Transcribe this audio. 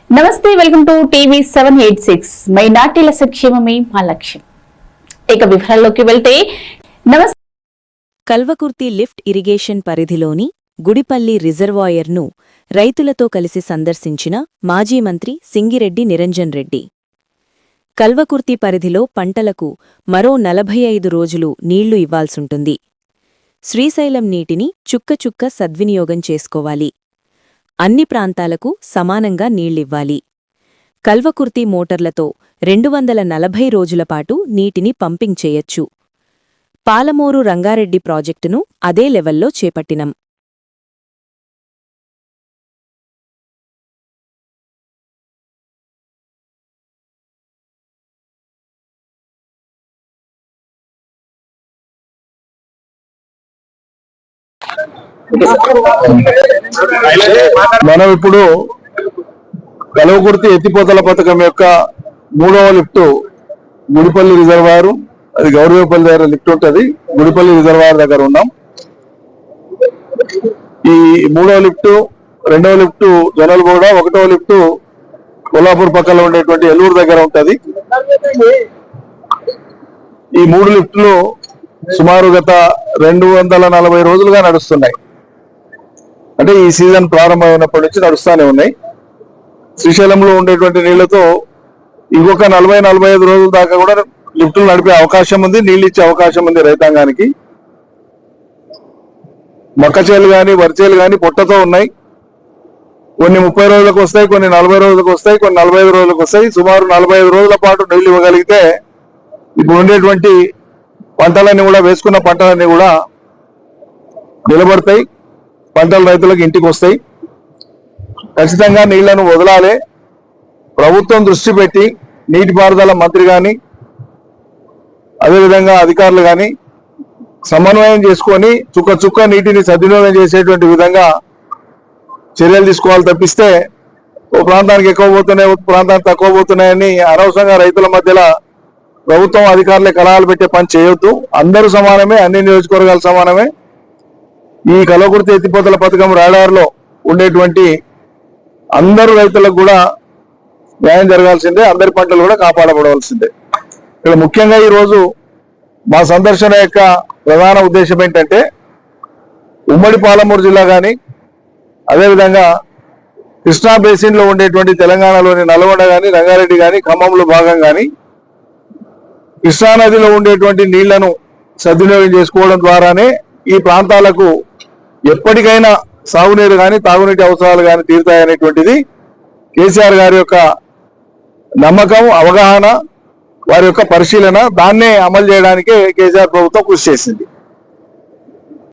నమస్తే, welcome to TV 786. మైనార్టీల సంక్షేమమే మా లక్ష్యం. ఇక వివరాల్లోకి వెళ్తే కల్వకుర్తి లిఫ్ట్ ఇరిగేషన్ పరిధిలోని గుడిపల్లి రిజర్వాయర్ను రైతులతో కలిసి సందర్శించిన మాజీ మంత్రి సింగిరెడ్డి నిరంజన్ రెడ్డి. కల్వకుర్తి పరిధిలో పంటలకు మరో 45 రోజులు నీళ్లు ఇవ్వాల్సుంటుంది. శ్రీశైలం నీటిని చుక్కచుక్క సద్వినియోగం చేసుకోవాలి. అన్ని ప్రాంతాలకు సమానంగా నీళ్లివ్వాలి. కల్వకుర్తి మోటార్లతో 240 రోజులపాటు నీటిని పంపింగ్ చేయొచ్చు. పాలమూరు రంగారెడ్డి ప్రాజెక్టును అదే లెవెల్లో చేపట్టినం. మనం ఇప్పుడు కల్వకుర్తి ఎత్తిపోతల పథకం యొక్క 3వ లిఫ్ట్ గుడిపల్లి రిజర్వాయర్, అది గౌరవపల్లి దగ్గర లిఫ్ట్ ఉంటుంది. గుడిపల్లి రిజర్వాయర్ దగ్గర ఉన్నాం. ఈ 3వ లిఫ్ట్, 2వ లిఫ్ట్ జొన్నలగూడ, 1వ లిఫ్ట్ కొల్లాపూర్ పక్కన ఉండేటువంటి ఎల్లూరు దగ్గర ఉంటది. ఈ 3 లిఫ్టులు సుమారు గత 240 రోజులుగా నడుస్తున్నాయి. అంటే ఈ సీజన్ ప్రారంభమైనప్పటి నుంచి నడుస్తూనే ఉన్నాయి. శ్రీశైలంలో ఉండేటువంటి నీళ్లతో ఇంకొక 40-45 రోజుల దాకా కూడా లిఫ్టులు నడిపే అవకాశం ఉంది, నీళ్ళు ఇచ్చే అవకాశం ఉంది రైతాంగానికి. మొక్కచేలు కానీ వరిచేలు కానీ పొట్టతో ఉన్నాయి. కొన్ని 30 రోజులకు వస్తాయి, కొన్ని 40 రోజులకు వస్తాయి, కొన్ని 45 రోజులకు వస్తాయి. సుమారు 45 రోజుల పాటు నీళ్లు ఇవ్వగలిగితే ఇప్పుడు ఉండేటువంటి పంటలన్నీ కూడా, వేసుకున్న పంటలన్నీ కూడా నిలబడతాయి. పంటలు రైతులకు ఇంటికి వస్తాయి. ఖచ్చితంగా నీళ్లను వదలాలి. ప్రభుత్వం దృష్టి పెట్టి నీటిపారుదల మంత్రి కానీ, అదేవిధంగా అధికారులు కానీ సమన్వయం చేసుకొని చుక్క చుక్క నీటిని సద్వినియోగం చేసేటువంటి విధంగా చర్యలు తీసుకోవాలి. తప్పిస్తే ఓ ప్రాంతానికి ఎక్కువ పోతున్నాయి, ఒక ప్రాంతానికి తక్కువ పోతున్నాయని అనవసరంగా రైతుల మధ్యలో ప్రభుత్వం అధికారులే కలహాలు పెట్టే పని చేయొద్దు. అందరూ సమానమే, అన్ని నియోజకవర్గాలు సమానమే. ఈ కల్వకుర్తి ఎత్తిపోతల పథకం రాడార్లో ఉండేటువంటి అందరూ రైతులకు కూడా న్యాయం జరగాల్సిందే, అందరి పంటలు కూడా కాపాడబడవలసిందే. ఇక్కడ ముఖ్యంగా ఈరోజు మా సందర్శన యొక్క ప్రధాన ఉద్దేశం ఏంటంటే, ఉమ్మడి పాలమూరు జిల్లా కానీ, అదేవిధంగా కృష్ణా బేసిన్లో ఉండేటువంటి తెలంగాణలోని నల్గొండ కానీ, రంగారెడ్డి కానీ, ఖమ్మంలో భాగం కానీ కృష్ణానదిలో ఉండేటువంటి నీళ్లను సద్వినియోగం చేసుకోవడం ద్వారానే ఈ ప్రాంతాలకు ఎప్పటికైనా సాగునీరు కానీ, తాగునీటి అవసరాలు కానీ తీరుతాయనేటువంటిది కేసీఆర్ గారి యొక్క నమ్మకం, అవగాహన, వారి యొక్క పరిశీలన. దాన్నే అమలు చేయడానికే కేసీఆర్ ప్రభుత్వం కృషి చేసింది.